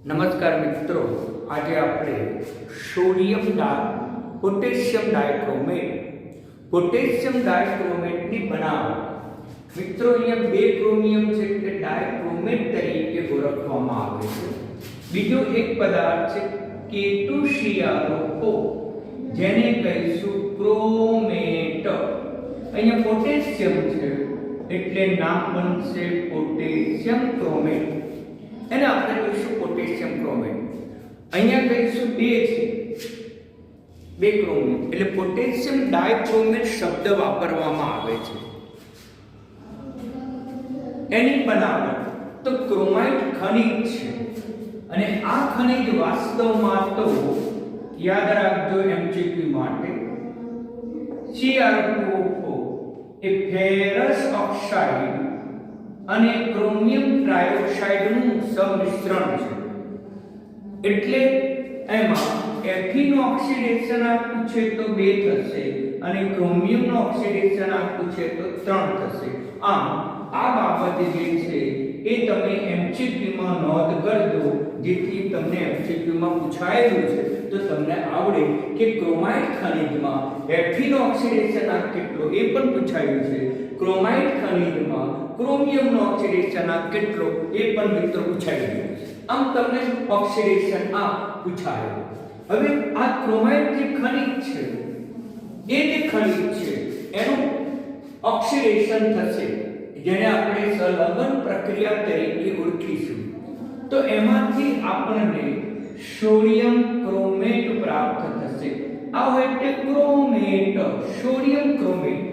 નમસ્કાર મિત્રો, આજે આપણે પોટેશિયમ ડાયક્રોમેટની બનાવટ મિત્રો અહીંયા બે ક્રોમિયમ છે એટલે ડાયક્રોમેટ તરીકે ઓળખવામાં આવે છે. બીજો એક પદાર્થ છે K2CrO જેને કહીશું ક્રોમેટ. અહીંયા પોટેશિયમ છે એટલે નામ બનશે પોટેશિયમ ક્રોમેટ. એને આપણે કહીશું પોટેશિયમ ક્રોમેટ. અહીંયા કહીશું બે ક્રોમેટ એટલે પોટેશિયમ ડાયક્રોમેટ શબ્દ વાપરવામાં આવે છે. એની બનાવટ તો ક્રોમાઇટ ખનિજ છે અને આ ખનિજ વાસ્તવમાં તો યાદ રાખજો એમસીક્યુ માટે Cr2O એ ફેરસ ઓક્સાઇડ અને ક્રોમિયમ ટ્રાયોક્સાઇડનું સંમિશ્રણ છે. એટલે એમાં Fe નું ઓક્સિડેશન આપ્યું છે તો 2 થશે અને ક્રોમિયમ નું ઓક્સિડેશન આપ્યું છે તો 3 થશે. આમ આ બાબત જે છે એ તમે એમસીક્યુ માં નોંધ કરજો જેથી તમને એમસીક્યુ માં પૂછાયેલું છે તો તમને આવડે કે ક્રોમાઇટ ખનિજમાં Fe નો ઓક્સિડેશન આંક કેટલો એ પણ પૂછાયું છે. ક્રોમાઇટ ખનિજમાં ક્રોમિયમ નો ઓક્સિડેશન આંક કેટલો એ પણ મિત્રો પૂછાયું છે. આમ તમને ઓક્સિડેશન આંક પૂછાયો. હવે આ ક્રોમાઇટ જે ખનિજ છે એ જે ખનિજ છે એનું ઓક્સિડેશન થશે જેને આપણે સંલગ્ન પ્રક્રિયા તરીકે ઓળખીશું. તો એમાંથી આપણને સોડિયમ ક્રોમેટ પ્રાપ્ત થશે. આ હોય એટલે ક્રોમેટ, સોડિયમ ક્રોમેટ.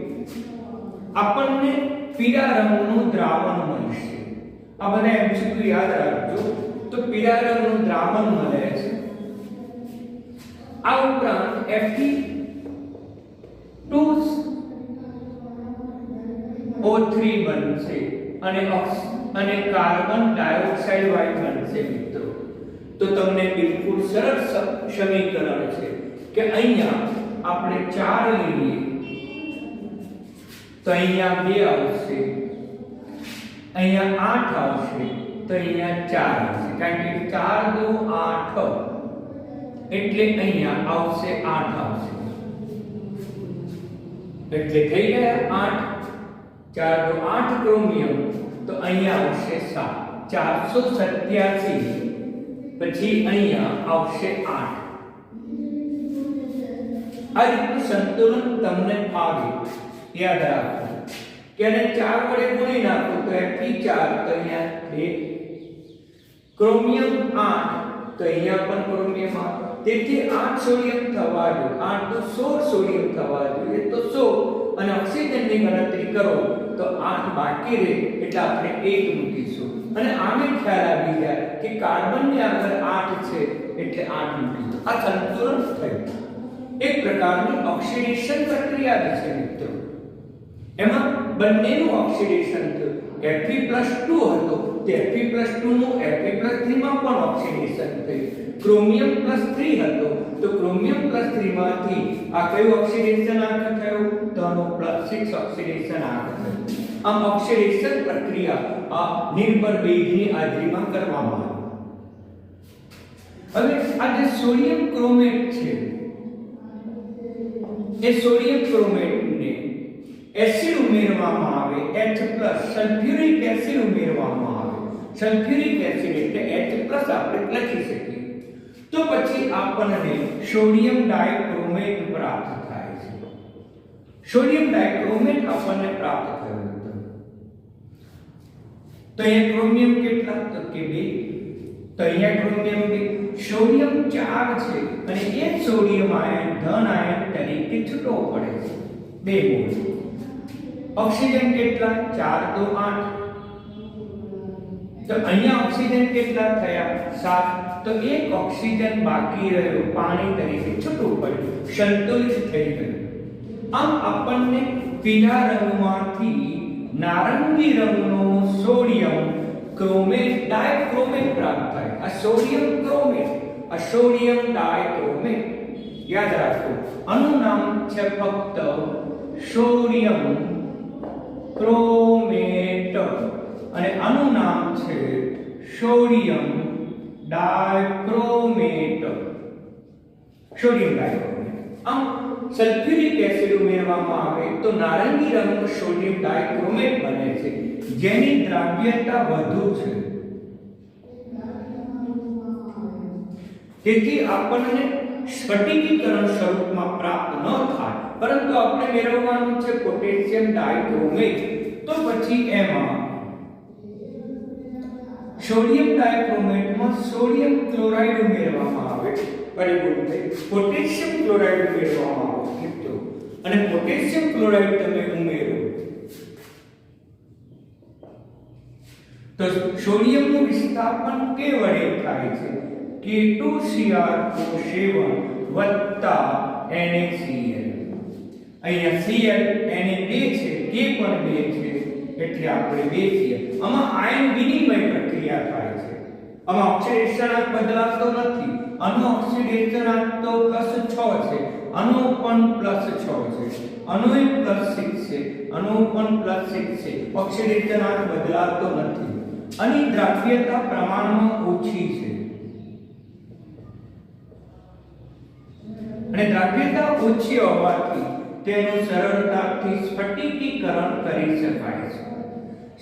આપણને પીળા રંગનું દ્રાવણ મળશે. આ બધા એમસીક્યુ યાદ રાખજો. તો પીળા રંગનું દ્રાવણ મળે છે. આ ઉપરાંત Fe2O3 બનશે અને કાર્બન ડાયોક્સાઇડ વાયુ બનશે મિત્રો. તો તમને બિલકુલ સરળ સમીકરણ છે કે અહીંયા આપણે 4 લઈએ તો અહીંયા 2 આવશે, અહીંયા 8 આવશે તો અહીંયા 4 આવશે. કારણ કે 4 2 8 એટલે અહીંયા આવશે 8 આવશે. એટલે થઈ ગયા 8 4 2 8 ક્રોમિયમ તો અહીંયા આવશે 7 487 પછી અહીંયા આવશે 8. આ રીતનું સંતુલન તમને ફાવે. યાદ રાખો કે એને 4 વડે ગુણી નાખો તો Fe4 તો અહીંયા 2 ક્રોમિયમ 8 તો અહીંયા પણ ક્રોમિયમ 8. તેથી 8 સોડિયમ થવા જોઈએ. 8 તો 16 સોડિયમ થવા જોઈએ. તો 16 અને ઓક્સિજનની ગણતરી કરો તો 8 બાકી રહે એટલે આપણે 1 મૂકીશું. અને આને ખ્યાલ આવી જાય કે કાર્બનની આગળ 8 છે એટલે 8 મૂકીશું. આ સંતુલન થયું. એક પ્રકારની ઓક્સિડેશન પ્રક્રિયા છે મિત્રો. એમાં બંનેનું ઓક્સિડેશન થયું. Fe+2 હતો તે Fe+2 નું Fe+3 માં પણ ઓક્સિડેશન થયું. ક્રોમિયમ +3 હતો તો ક્રોમિયમ +3 માંથી આ કયું ઓક્સિડેશન આંક થયું તો આનો +6 ઓક્સિડેશન આંક થયું. આમ ઓક્સિડેશન પ્રક્રિયા આ નિર્ભર વેગની હાજરીમાં કરવામાં આવે. હવે આ જે સોડિયમ ક્રોમેટ છે એ સોડિયમ ક્રોમેટને એસિડ ઉમેરવામાં આવે H+ સલ્ફ્યુરિક એસિડ ઉમેરવામાં આવે. સલ્ફ્યુરિક એસિડ એટલે H+ આપણે લખી શકીએ. તો પછી આપણને સોડિયમ ડાયક્રોમેટ પ્રાપ્ત થાય છે. સોડિયમ ડાયક્રોમેટ આપણને પ્રાપ્ત થયો. તો અહીંયા ક્રોમિયમ કેટલા તો કે 2 તો અહીંયા ક્રોમિયમ 2 સોડિયમ 4 છે અને એ સોડિયમ આયન ધન આયન તરીકે છૂટો પડે છે 2 મોલ. ઓક્સિજન કેટલા 4 2 8 તો અહીંયા ઓક્સિજન કેટલા થયા 7 તો એક ઓક્સિજન બાકી રહ્યો પાણી તરીકે છૂટું પડ્યું, સંતુલિત થઈ ગયું. આમ આપણને પીળા રંગમાંથી નારંગી રંગનો સોડિયમ ક્રોમેટ ડાયક્રોમેટ પ્રાપ્ત થાય. આ સોડિયમ ક્રોમેટ, આ સોડિયમ ડાયક્રોમેટ. યાદ રાખો આનું નામ છે ફક્ત સોડિયમ ક્રોમેટ. અને આનું નામ છે સોડિયમ ડાયક્રોમેટ. Sodium dichromate. આમ સલ્ફ્યુરિક એસિડ ઉમેરવામાં આવે તો નારંગી રંગનો સોડિયમ ડાયક્રોમેટ બને છે, જેની દ્રાવ્યતા વધુ છે. તેથી આપણને સ્ફટિકીકરણ સ્વરૂપમાં પ્રાપ્ત ન થાય, પરંતુ આપણે મેળવવાનું છે પોટેશિયમ ડાયક્રોમેટ. તો પછી એમાં સોડિયમ ડાયક્રોમેટમાં સોડિયમ ક્લોરાઇડ ઉમેરવામાં આવે, પરિવર્તે પોટેશિયમ ક્લોરાઇડ ઉમેરવામાં આવે મિત્રો. અને પોટેશિયમ ક્લોરાઇડ તમે ઉમેરો તો સોડિયમનું વિસ્થાપન કે વડે થાય છે K2Cr7 વત્તા NaCl. અહીંયા Cl Na 2 છે, K પણ 2 છે, એટલે આપણે 2 Cl. આમાં આયન વિનિમય પ્રક્રિયા થાય છે. આમાં ઓક્સિડેશનાંક બદલાતો નથી. આનો ઓક્સિડેશનાંક તો +6 છે, આનો પણ +6 છે, આનો +6 છે, આનો પણ +6 છે. ઓક્સિડેશનાંક બદલાતો નથી. આની દ્રાવ્યતા પ્રમાણમાં ઓછી છે. અને દ્રાવ્યતા ઓછી હોવાથી તેનું સરળતાથી સ્ફટિકીકરણ કરી શકાય છે.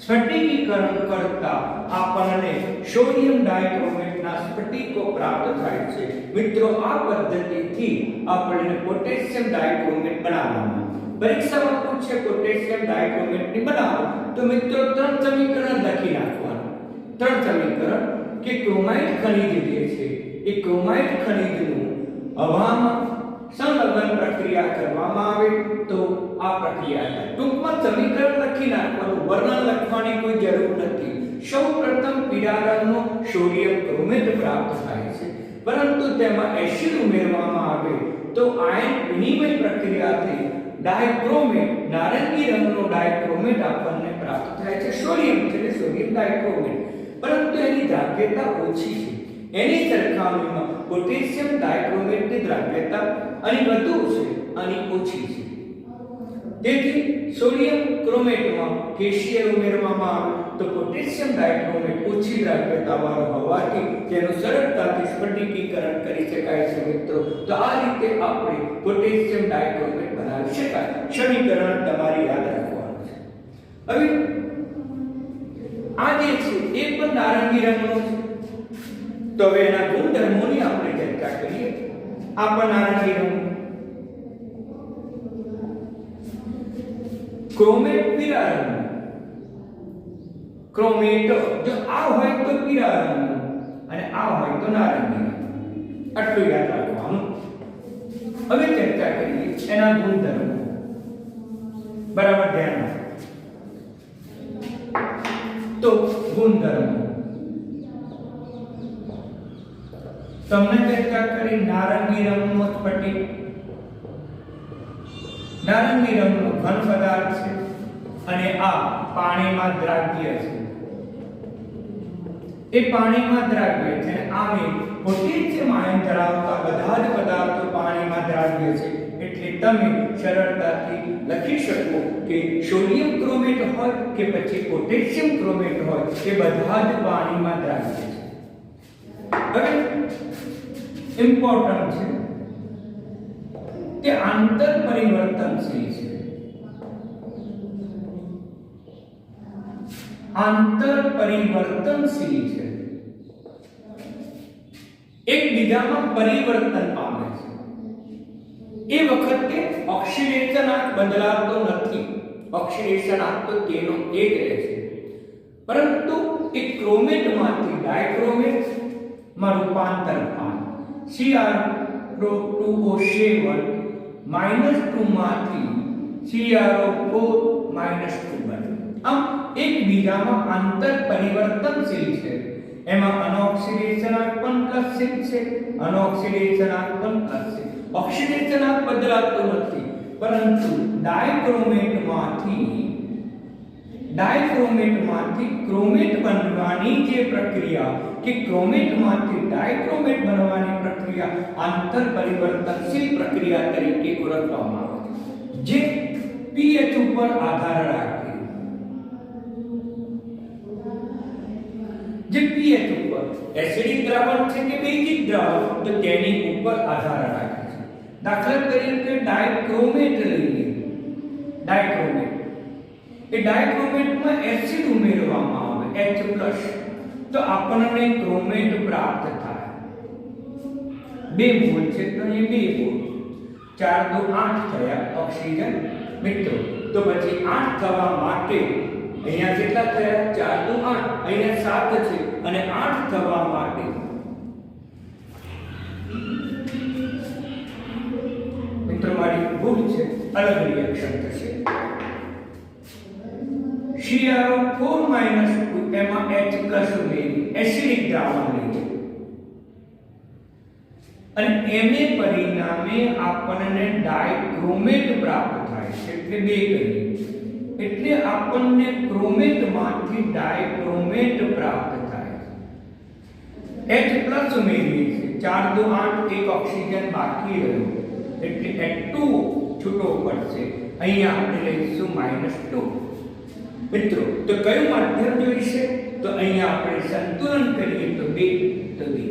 સ્ફટિકીકરણ કરતા આપણને સોડિયમ ડાયક્રોમેટના સ્ફટિકો પ્રાપ્ત થાય છે. મિત્રો, આ પદ્ધતિથી આપણને પોટેશિયમ ડાયક્રોમેટ બનાવવાનું. પરીક્ષામાં પૂછે પોટેશિયમ ડાયક્રોમેટની બનાવો તો મિત્રો 3 સમીકરણ લખી નાખવાના. 3 સમીકરણ કે ક્રોમાઇટ ખનિજ જે છે એ ક્રોમાઇટ ખનિજનું હવામાં સંલગ્ન પ્રક્રિયા કરવામાં આવે તો આ પ્રક્રિયા થાય. ટૂંકમાં સમીકરણ લખી નાખવાનું, વર્ણન લખવાની કોઈ જરૂર નથી. સૌપ્રથમ પીળા રંગનો સોડિયમ ક્રોમેટ પ્રાપ્ત થાય છે, પરંતુ તેમાં એસિડ ઉમેરવામાં આવે તો આયન વિનિમય પ્રક્રિયાથી ડાયક્રોમેટ, નારંગી રંગનો ડાયક્રોમેટ આપણને પ્રાપ્ત થાય છે. સોડિયમ એટલે સોડિયમ ડાયક્રોમેટ, પરંતુ એની દ્રાવ્યતા ઓછી છે. એની સરખામણીમાં પોટેશિયમ ડાયક્રોમેટની દ્રાવ્યતા આની વધુ છે, આની ઓછી છે. તેથી સોડિયમ ક્રોમેટમાં KCl ઉમેરવામાં આવે તો પોટેશિયમ ડાયક્રોમેટ ઓછી દ્રાવ્યતાવાળો હોવાથી તેનું સરળતાથી સ્ફટિકીકરણ કરી શકાય છે મિત્રો. તો આ રીતે આપણે પોટેશિયમ ડાયક્રોમેટ બનાવી શકાય. સમીકરણ તમારે યાદ રાખવાનું છે. હવે આ જે છે એ પણ નારંગી રંગનો છે. તો હવે એના ગુણધર્મોની આપણે ચર્ચા કરીએ. આ પણ નારંગી રંગ, ક્રોમેટ પીળા રંગ. ક્રોમેટ જો આ હોય તો પીળા રંગનો અને આ હોય તો નારંગી રંગ. આટલું યાદ રાખવાનું. હવે ચર્ચા કરીએ એના ગુણધર્મો. બરાબર ધ્યાન રાખો. તો ગુણધર્મો તમને ચર્ચા કરી. નારંગી રંગનો સ્ફટિક, નારંગી રંગનો ઘન પદાર્થ છે અને આ પાણીમાં દ્રાવ્ય છે. એ પાણીમાં દ્રાવ્ય છે. આમે પોટેશિયમ આયન ધરાવતા બધા જ પદાર્થો પાણીમાં દ્રાવ્ય છે. એટલે તમે સરળતાથી લખી શકો કે સોડિયમ ક્રોમેટ હોય કે પછી પોટેશિયમ ક્રોમેટ હોય એ બધા જ પાણીમાં દ્રાવ્ય છે. હવે ઇમ્પોર્ટન્ટ છે કે આંતર પરિવર્તનશીલ છે. આંતર પરિવર્તનશીલ છે, એકબીજામાં પરિવર્તન પામે છે. એ વખતે ઓક્સિડેશનાંક બદલાતો નથી. ઓક્સિડેશનાંક તો તેનો એ જ રહે છે, પરંતુ એક ક્રોમેટમાંથી ડાયક્રોમેટ માં રૂપાંતર પામે. Cr2O7 -2 માંથી CrO4 -2 બને. આમ એકબીજામાં આંતર પરિવર્તનશીલ છે. એમાં અનઓક્સિડેશનાંક પણ +6 છે, અનઓક્સિડેશનાંક પણ +6. ઓક્સિડેશનાંક બદલાતો નથી, પરંતુ ડાયક્રોમેટમાંથી ક્રોમેટ બનવાની જે પ્રક્રિયા કે ક્રોમેટમાંથી ડાયક્રોમેટ બનવાની પ્રક્રિયા આંતર પરિવર્તનશીલ પ્રક્રિયા તરીકે ઓળખવામાં આવે છે, જે pH ઉપર આધાર રાખે. જે pH ઉપર એસિડિક દ્રાવણ છે કે બેઝિક દ્રાવણ તો તેની ઉપર આધાર રાખે છે. દાખલા તરીકે ડાયક્રોમેટ લઈએ. ડાયક્રોમેટ એ ડાયક્રોમેટમાં એસિડ ઉમેરવામાં આવે H+ તો આપણને ક્રોમેટ પ્રાપ્ત થાય. 2 મોલ છે તો એ 2 મોલ 4 તો 8 થયા ઓક્સિજન મિત્રો. તો પછી 8 થવા માટે અહીંયા કેટલા થયા? 4 તો 8, અહીંયા 7 છે અને 8 થવા માટે મિત્રો મારી ભૂલ છે, અલગ રિએક્શન થશે. CrO4 - 2 એમાં H+ ઉમેરી એસિડિક દ્રાવણ લઈએ અને એને પરિણામે આપણને ડાયક્રોમેટ પ્રાપ્ત થાય છે એટલે 2 કરીએ એટલે આપણને ક્રોમેટમાંથી ડાયક્રોમેટ પ્રાપ્ત થાય. H+ ઉમેરીએ છીએ 4 2 8 એક ઓક્સિજન બાકી રહ્યો એટલે H2 છૂટો પડશે. અહીંયા આપણે લઈશું -2 મિત્રો. તો કયું માધ્યમ જોઈશે? તો અહીંયા આપણે સંતુલન કરીએ તો 2 તો 2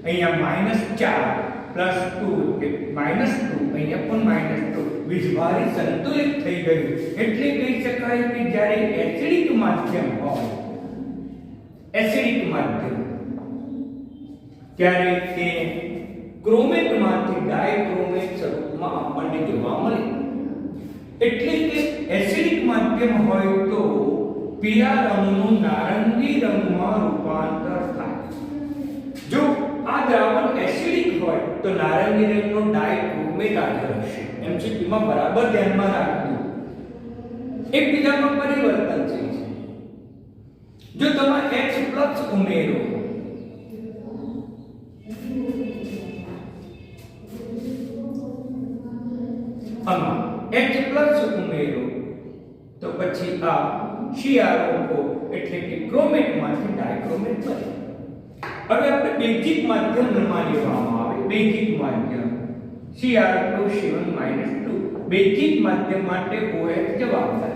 અહીંયા -4 + 2 કે -2 અહીંયા પણ -2 વીજભારી સંતુલિત થઈ ગયું એટલે કહી શકાય કે જ્યારે એસિડિક માધ્યમ હોય એસિડિક માધ્યમ ત્યારે તે ક્રોમેટમાંથી ડાયક્રોમેટ સ્વરૂપમાં આપણને જોવા મળે. એટલે કે એસિડિક માધ્યમ હોય તો પીળા રંગનું નારંગી રંગમાં રૂપાંતર થાય. જો આ દ્રાવણ એસિડિક હોય તો નારંગી રંગનો ડાયક્રોમેટ આગળ હશે. એમસીક્યુમાં બરાબર ધ્યાનમાં રાખજો. એકબીજામાં પરિવર્તન છે. જો તમે H+ ઉમેરો આમાં H+ ઉમેરો તો પછી આ CrO4 એટલે કે ક્રોમેટમાંથી ડાયક્રોમેટ બને. હવે આપણે બેઝિક માધ્યમ લેવામાં આવે. બેઝિક માધ્યમ CrO2 - 2 બેઝિક માધ્યમ માટે OH જવાબદાર.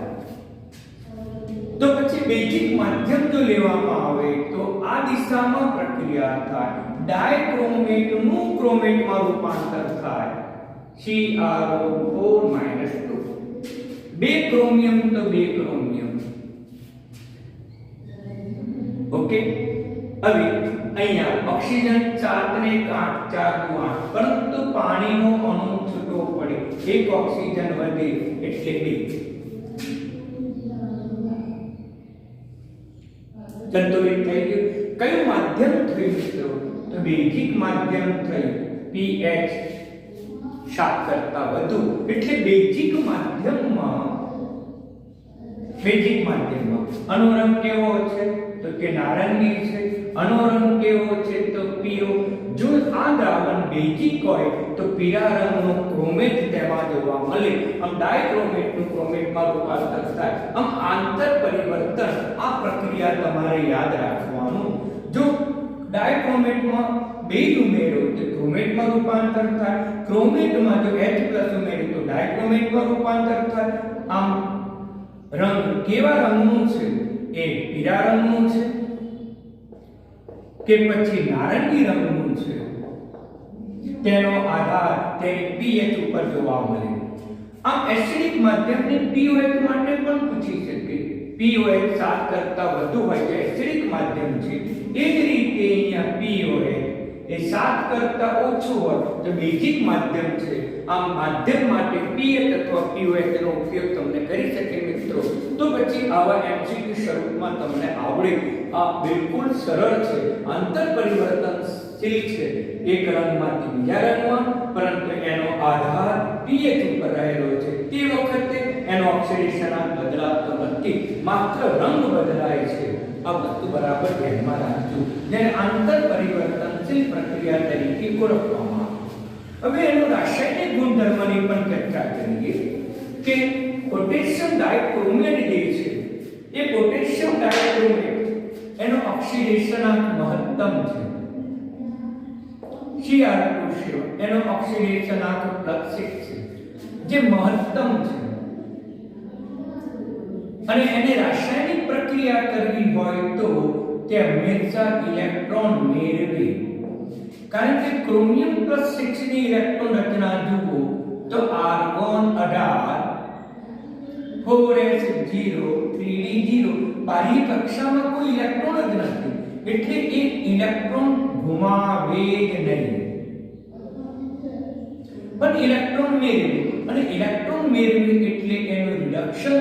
તો પછી બેઝિક માધ્યમ જો લેવામાં આવે તો આ દિશામાં પ્રક્રિયા થાય. ડાયક્રોમેટનું ક્રોમેટમાં રૂપાંતર થાય. CrO4 - 2 2 ક્રોમિયમ તો 2 ક્રોમિયમ. ઓકે. હવે અહીંયા ઓક્સિજન 7 ને 8 4 નું 8 પરંતુ પાણીનો અણુ છૂટો પડે એક ઓક્સિજન વધે એટલે 2 સંતુલિત થઈ ગયું. કયું માધ્યમ થયું મિત્રો? તો બેઝિક માધ્યમ થયું. pH 7 કરતા વધુ એટલે બેઝિક માધ્યમમાં આનો રંગ કેવો છે? તો કે નારંગી છે. આનો રંગ કેવો છે? તો પીળો. જો આ દ્રાવણ બેઝિક હોય તો પીળા રંગનો ક્રોમેટ તેમાં જોવા મળે. આમ ડાયક્રોમેટનું ક્રોમેટમાં રૂપાંતર થાય. આમ આંતર પરિવર્તન આ પ્રક્રિયા તમારે યાદ રાખવાનું. જો ડાયક્રોમેટમાં બેઝ ઉમેરો તો ક્રોમેટમાં રૂપાંતર થાય. ક્રોમેટમાં જો H+ ઉમેરો તો ડાયક્રોમેટમાં રૂપાંતર થાય. આમ રંગ કેવા રંગનું છે? એ પીળા રંગનું છે કે પછી નારંગી રંગનું છે? તેનો આધાર તેની pH ઉપર જોવા મળે. આમ એસિડિક માધ્યમને pOH માટે પણ પૂછી શકે. pOH 7 કરતા વધુ હોય તો એસિડિક માધ્યમ છે. એ જ રીતે અહીંયા pOH એ 7 કરતા ઓછું હોય તો બેઝિક માધ્યમ છે. આમ માધ્યમ માટે pH અથવા pOH નો ઉપયોગ તમને કરી શકે મિત્રો. તો પછી આવા MCQ સ્વરૂપમાં તમને આવડે. આ બિલકુલ સરળ છે. આંતર પરિવર્તનશીલ છે એક રંગમાંથી બીજા રંગમાં, પરંતુ એનો આધાર pH ઉપર રહેલો છે. તે વખતે એનો ઓક્સિડેશન બદલાતો નથી, માત્ર રંગ બદલાય છે. આ વસ્તુ બરાબર ધ્યાનમાં રાખજો, જેને આંતર પરિવર્તનશીલ પ્રક્રિયા તરીકે ઓળખવામાં આવે. હવે એનો રાસાયણિક ગુણધર્મની પણ ચર્ચા કરીએ કે પોટેશિયમ ડાયક્રોમેટ જે છે એ પોટેશિયમ ડાયક્રોમેટ એનો ઓક્સિડેશનાંક મહત્તમ છે. Cr2 એનો ઓક્સિડેશનાંક +6 છે જે મહત્તમ છે. અને એને રાસાયણિક પ્રક્રિયા કરવી હોય તો તે હંમેશા ઇલેક્ટ્રોન મેળવે, કારણ કે ક્રોમિયમ +6 ની ઇલેક્ટ્રોન રચના જુઓ તો આર્ગોન 18 4s0 3d0 બાહ્ય કક્ષામાં કોઈ ઇલેક્ટ્રોન જ નથી, એટલે એક ઇલેક્ટ્રોન ગુમાવે જ નહીં, પણ ઇલેક્ટ્રોન મેળવે, અને ઇલેક્ટ્રોન મેળવે એટલે એનું રિડક્શન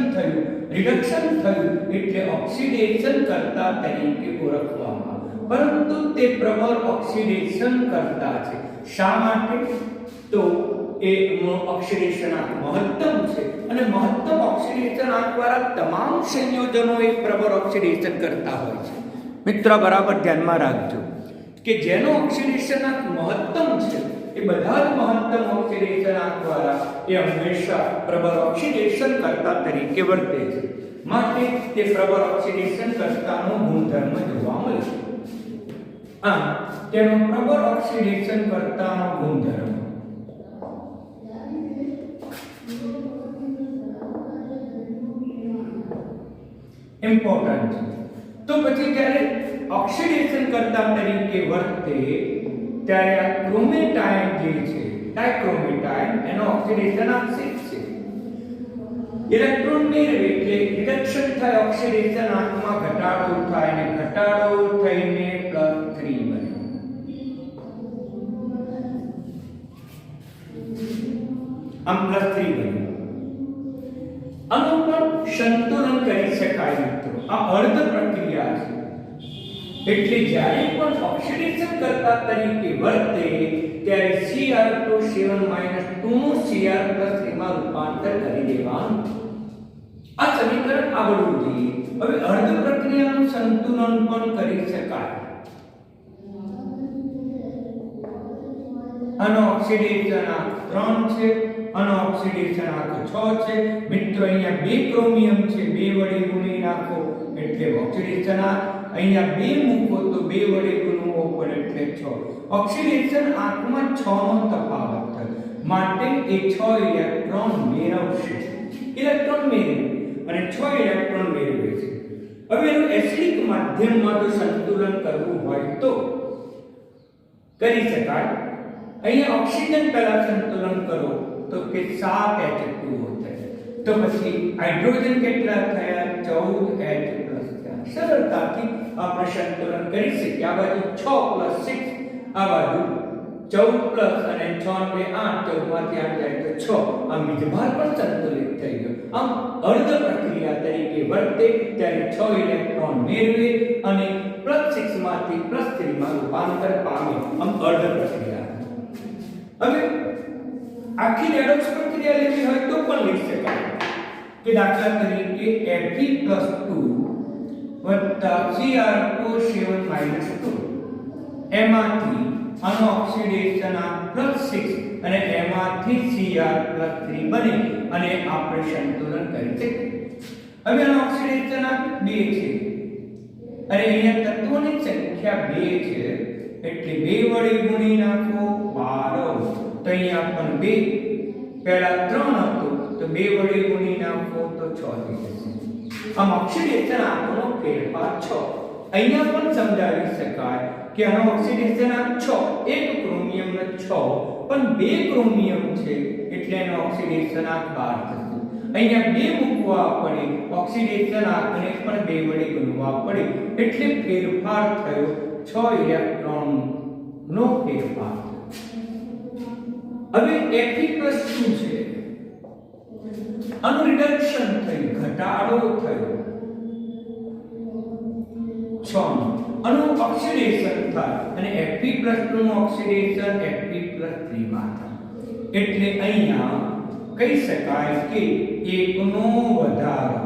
થયું એટલે ઓક્સિડેશન કરતા તરીકે ઓળખવામાં, પરંતુ તે પ્રબળ ઓક્સિડેશન કરતા છે. શા માટે? તો એ ઓક્સિડેશનાંક મહત્તમ છે, અને મહત્તમ ઓક્સિડેશનાંક વાળા તમામ સંયોજનો એ પ્રબળ ઓક્સિડેશન કરતા હોય છે. મિત્રો બરાબર ધ્યાનમાં રાખજો કે જેનો ઓક્સિડેશનાંક મહત્તમ છે એ બધા જ મહત્તમ ઓક્સિડેશનાંક વાળા એ હંમેશા પ્રબળ ઓક્સિડેશન કરતા તરીકે વર્તે છે, માટે તે પ્રબળ ઓક્સિડેશન કરતાનો ગુણધર્મ જોવા મળે છે. આમ તેનો પ્રબળ ઓક્સિડેશન કરતાનો ગુણધર્મ ઇમ્પોર્ટન્ટ છે. તો પછી જ્યારે ઓક્સિડેશન કરતા તરીકે વર્તે ત્યારે આ ક્રોમેટાઇન જે છે, ડાયક્રોમેટાઇન, એનો ઓક્સિડેશનાંક 6 છે. ઇલેક્ટ્રોન મેળવે એટલે રિડક્શન થાય, ઓક્સિડેશનાંકમાં ઘટાડો થાય, અને ઘટાડો થઈને +3 બને. આમ +3 બને. આનું પણ સંતુલન કરી શકાય મિત્રો. આ અર્ધ પ્રક્રિયા છે, એટલે જ્યારે પણ ઓક્સિડેશન કરતા તરીકે વર્તે ત્યારે Cr2 7 નું Cr+3 માં રૂપાંતર કરી દેવાનું. આ સમીકરણ આવડવું જોઈએ. હવે અર્ધ પ્રક્રિયાનું સંતુલન પણ કરી શકાય. આનો ઓક્સિડેશનાંક 3 છે, આનો ઓક્સિડેશનાંક 6 છે. મિત્રો અહીંયા 2 ક્રોમિયમ છે, 2 વડે ગુણી નાખો એટલે ઓક્સિડેશનાંક, અહીંયા 2 મૂકો તો 2 વડે ગુણવો પડે એટલે 6. ઓક્સિડેશન આંકમાં 6 નો તફાવત થાય, માટે એ 6 ઇલેક્ટ્રોન મેળવશે. ઇલેક્ટ્રોન મેળવે અને 6 ઇલેક્ટ્રોન મેળવે છે. હવે એનું એસિડિક માધ્યમમાં જો સંતુલન કરવું હોય તો કરી શકાય. અહીંયા ઓક્સિજન પહેલા સંતુલન કરો તો કે 7H2O થાય, તો પછી હાઇડ્રોજન કેટલા થયા? 14H+ થયા. સરળતાથી આપણે સંતુલન કરી શકીએ. આ બાજુ 6 + 6, આ બાજુ 14 અને 6 ને 8, 14 માંથી 8 જાય તો 6. આમ વીજભાર પણ સંતુલિત થઈ ગયો. આમ અર્ધ પ્રક્રિયા તરીકે વર્તે ત્યારે 6 ઇલેક્ટ્રોન મેળવે અને +6 માંથી +3 માં રૂપાંતર પામે. આમ અર્ધ પ્રક્રિયા. હવે આખી રેડોક્સ પ્રક્રિયા લેવી હોય તો પણ લઈ શકાય કે દાખલા તરીકે Fe+2 Cr2 7 2, એમાંથી આનો ઓક્સિડેશનાંક +6 અને એમાંથી Cr+3 બને અને આપણે સંતુલન કરી શકીએ. હવે આનો ઓક્સિડેશનાંક 2 છે અને અહીંયા તત્વોની સંખ્યા 2 છે, એટલે 2 વડે ગુણી નાખો 12. તો અહીંયા પણ 2, પહેલા 3 હતું તો 2 વડે ગુણી નાખો તો 6 થઈ જશે. આમ ઓક્સિડેશનાંકનો ફેરફાર 6. અહીંયા પણ સમજાવી શકાય કે આનો ઓક્સિડેશનાંક 6, એક ક્રોમિયમ ને 6, પણ 2 ક્રોમિયમ છે એટલે એનો ઓક્સિડેશનાંક 12 થશે. અહીંયા 2 મૂકવા પડે, ઓક્સિડેશનાંકને પણ 2 વડે ગુણવા પડે, એટલે ફેરફાર થયો 6 ઇલેક્ટ્રોન નો ફેરફાર. હવે Fe+2 છે, આનું રિડક્શન થયું, ઘટાડો થયો 6 આનું ઓક્સિડેશન થાય અને Fe+2 નું ઓક્સિડેશન Fe+3 માં થાય. એટલે અહીંયા કહી શકાય કે એકનો વધારો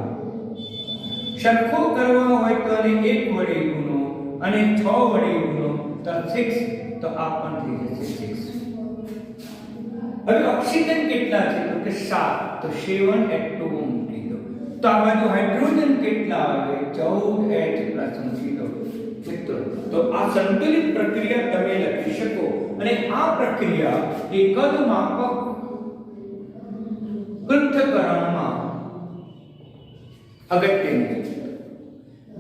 સરખો કરવો હોય તો આને 1 વડે ગુણો અને 6 વડે ગુણો તો 6, તો આ પણ થઈ જશે 6. હવે ઓક્સિજન કેટલા છે તો કે 7, તો 7H2O મૂકી દો. તો આ બાજુ હાઇડ્રોજન કેટલા આવે? 14H+ મૂકી દો. મિત્રો તો આ સંતુલિત પ્રક્રિયા તમે લખી શકો, અને આ પ્રક્રિયા એક જ માપક પૃથ્થકરણમાં અગત્યની છે.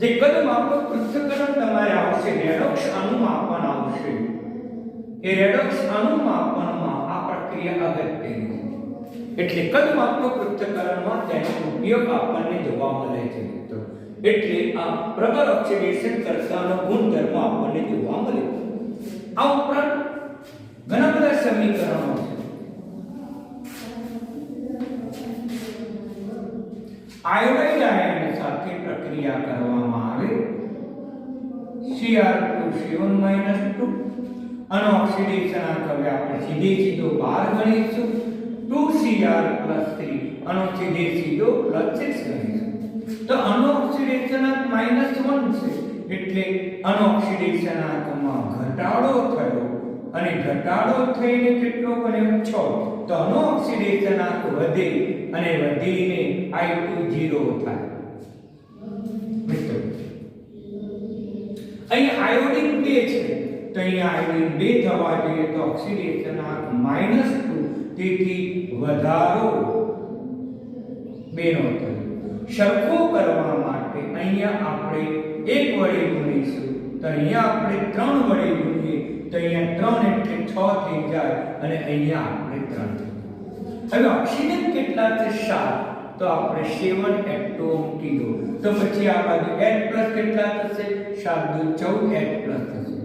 જે કદ માપક પૃથ્થકરણ તમારે આવશે રેડોક્સ અણુમાપન આવશે એ રેડોક્સ અણુમાપનમાં આ પ્રક્રિયા અગત્યની છે એટલે કદ માપક પૃથ્થકરણમાં તેનો ઉપયોગ આપણને જોવા મળે છે મિત્રો એટલે આ પ્રબળ ઓક્સિડેશન કરતાનો ગુણધર્મ આપણને જોવા મળે આ ઉપરાંત ઘણા બધા સમીકરણો છે આયોડાઇડ આયન સાથે પ્રક્રિયા કરવામાં આવે Cr2 અને ઓક્સિડેશન આંક હવે આપણે સીધો બહાર ગણીશું 2Cr+3 અને સીધો +6 ગણીશું તો અનઓક્સિડેશન આંક -1 છે એટલે અનઓક્સિડેશન આંકમાં ઘટાડો થયો અને ઘટાડો થઈને કેટલો બન્યો 6 તો અનઓક્સિડેશન આંક વધે અને વધીને I2 0 થાય મિત્રો અહીં આયોડિન 2 છે તો અહીં આયોડિન 2 થવા જોઈએ તો ઓક્સિડેશન આંક -2 તેથી વધારો 2 નો થયો સરખો કરવા માટે અહીંયા આપણે 1 વડે ગુણીશું તો અહીંયા આપણે 3 વડે ગુણીએ તો અહીંયા 3 એટલે 6 થઈ જાય અને અહીંયા આપણે 3 હવે ઓક્સિજન કેટલા છે 7 તો આપણે 7 H2O મૂકી દો તો પછી આ બાજુ H+ કેટલા થશે 7 * 2 14 H+ થશે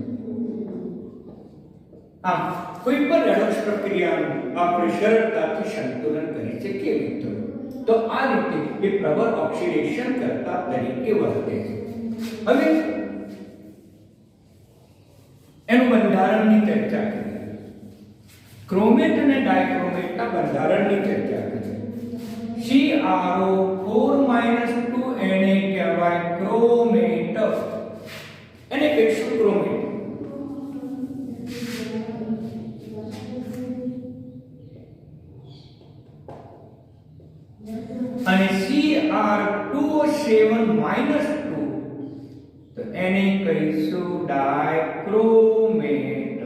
આમ કોઈ પણ રેડોક્સ પ્રક્રિયાનું આપણે સરળતાથી સંતુલન કરી શકીએ મિત્રો તો આ રીતે એ પ્રબળ ઓક્સિડેશન કરતા તરીકે વર્તે છે હવે એનું બંધારણની ચર્ચા કરીએ ક્રોમેટ અને ડાયક્રોમેટના બંધારણની ચર્ચા કરીએ CrO4 - 2 એને કહેવાય ક્રોમેટ એને કહીશું ક્રોમેટ અને Cr2O7 - 2 તો એને કહીશું ડાયક્રોમેટ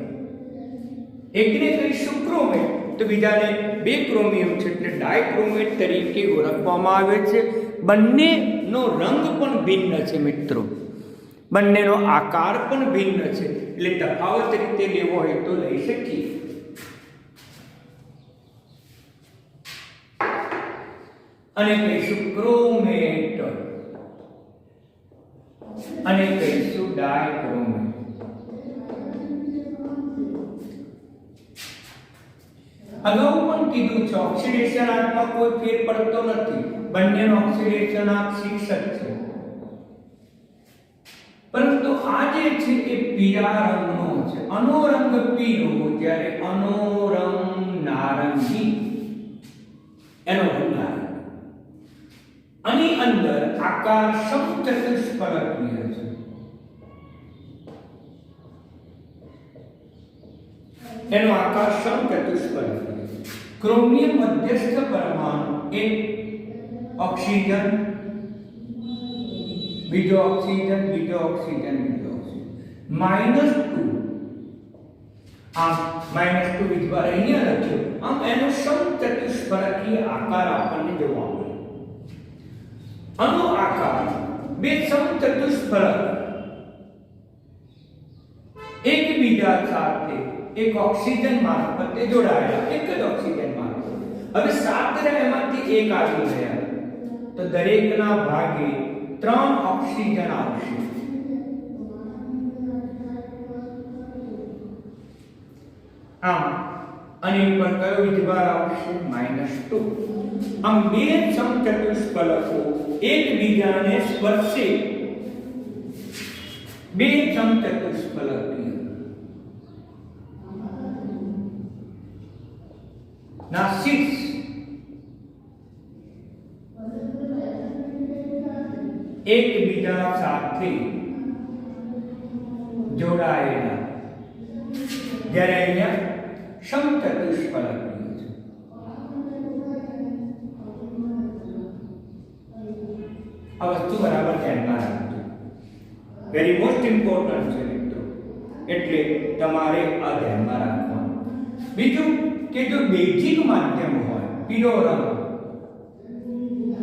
એકને કહીશું ક્રોમેટ તો બીજાને બે ક્રોમિયમ છે એટલે ડાયક્રોમેટ તરીકે ઓળખવામાં આવે છે બંનેનો રંગ પણ ભિન્ન છે મિત્રો બંનેનો આકાર પણ ભિન્ન છે એટલે તફાવત રીતે લેવો હોય તો લઈ શકીએ અને કહીશું ક્રોમેટ અને કહીશું ડાયક્રોમેટ અગાઉ પણ કીધું છે ઓક્સિડેશન આંકમાં કોઈ ફેર પડતો નથી બંનેનો ઓક્સિડેશન આંક 6 જ છે પરંતુ આ જે છે એ પીળા રંગનો છે અનો રંગ પીળો જ્યારે અનો રંગ નારંગી એનો રંગ નારંગી આની અંદર આકાર સમચતુષ્ફલકીય છે એનો આકાર સમચતુષ્ફલકીય ક્રોમિયમ મધ્યસ્થ પરમાણુ એક ઓક્સિજન બીજો ઓક્સિજન બીજો ઓક્સિજન બીજો ઓક્સિજન -2 આમ -2 વિધવાર અહીંયા લખ્યો આમ એનો સમચતુષ્ફલકીય આકાર આપણને જોવા મળે આનો આકાર બે સમચતુષ્ફલક એકબીજા સાથે એક ઓક્સિજન મારફતે જોડાયેલા એક જ ઓક્સિજન મારફતે હવે 7 રહ્યા એમાંથી એક આવી ગયા તો દરેકના ભાગે 3 ઓક્સિજન આવશે આમ અને પર કયો વિધવાર આવશે -2 આમ બે સમચતુષ્ફલકો એકબીજાને સ્પર્શે બે સમચતુષ્ફલકીય ના 6 એકબીજા સાથે જોડાયેલા જ્યારે અહીંયા સમચતુષ્ફલકીય છે આ વસ્તુ બરાબર ધ્યાનમાં રાખજો વેરી મોસ્ટ ઇમ્પોર્ટન્ટ છે મિત્રો એટલે તમારે આ ધ્યાનમાં રાખવાનું બીજું કે જો બેઝિક માધ્યમ હોય પીળો રંગ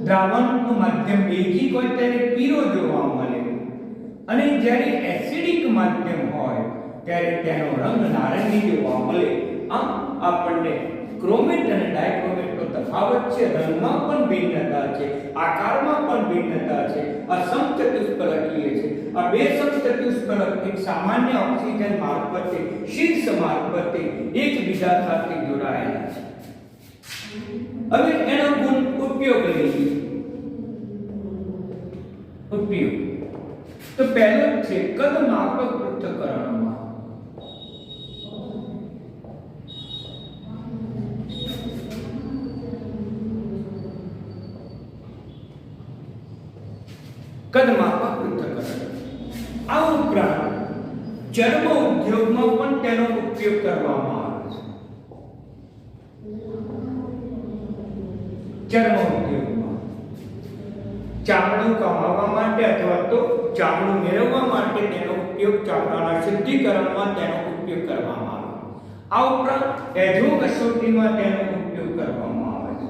દ્રાવણનું માધ્યમ બેઝિક હોય ત્યારે પીળો જોવા મળે અને જ્યારે એસિડિક માધ્યમ હોય ત્યારે તેનો રંગ નારંગી જોવા મળે. આમ આપણને ક્રોમેટ અને ડાયક્રોમેટનો તફાવત છે. રંગમાં પણ ભિન્નતા છે, આકારમાં પણ ભિન્નતા છે. આ સમચતુષ્ફલકીય છે. આ બે સમચતુષ્ફલક એક સામાન્ય ઓક્સિજન મારફતે, શીર્ષ મારફતે એકબીજા સાથે જોડાયેલા છે. હવે એનો ગુણ ઉપયોગ લઈએ. ઉપયોગ તો પહેલો છે કદ માપક પૃથ્થકરણમાં. કદ માપક પૃથ્થકરણ. આ ઉપરાંત ચર્મ ઉદ્યોગમાં પણ તેનો ઉપયોગ કરવામાં આવે છે. ચર્મ ઉદ્યોગમાં ચામડું કમાવા માટે અથવા તો ચામડું મેળવવા માટે તેનો ઉપયોગ, ચામડાના શુદ્ધિકરણમાં તેનો ઉપયોગ કરવામાં આવે. આ ઉપરાંત એજો કસોટીમાં તેનો ઉપયોગ કરવામાં આવે છે.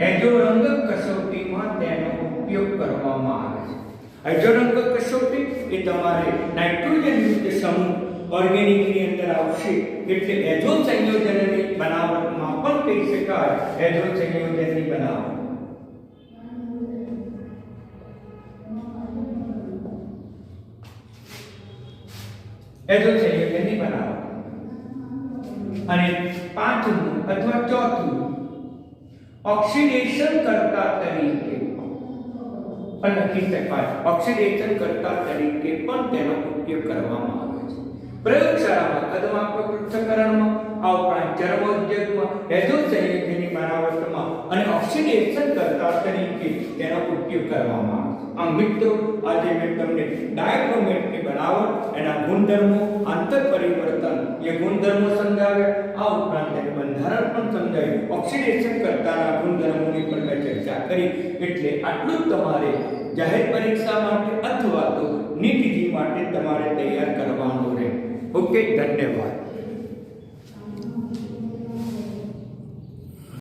એજો રંગ કસોટીમાં તેનો ઉપયોગ કરવામાં આવે છે. એજો રંગ કસોટી એ તમારે નાઇટ્રોજન યુક્ત સમૂહ ઓર્ગેનિકની અંદર આવશે એટલે એજો સંયોજનની બનાવટમાં પણ કહી શકાય એજો સંયોજનની બનાવટ. એજો સંયોજનની બનાવટ. અને પાંચમું અથવા ચોથું ઓક્સિડેશન કરતા તરીકે પણ લખી શકાય. ઓક્સિડેશન કરતા તરીકે પણ તેનો ઉપયોગ કરવામાં આવે છે. પ્રયોગશાળામાં કદમાપક પૃથ્થકરણમાં, આ ઉપરાંત ચર્મોદ્યોગમાં, એજો સંયોજનની બનાવટમાં અને ઓક્સિડેશન કરતા તરીકે તેનો ઉપયોગ કરવામાં આવે છે. આમ મિત્રો, આજે મેં તમને ડાયક્રોમેટની બનાવટ, એના ગુણધર્મો, આંતર પરિવર્તન એ ગુણધર્મો સમજાવ્યા. આ ઉપરાંત તેનું બંધારણ પણ સમજાવ્યું. ઓક્સિડેશન કરતાના ગુણધર્મોની પણ મેં ચર્ચા કરી. એટલે આટલું જ તમારે જાહેર પરીક્ષા માટે અથવા તો નીટ માટે તમારે તૈયાર કરવાનું રહે. ઓકે, ધન્યવાદ.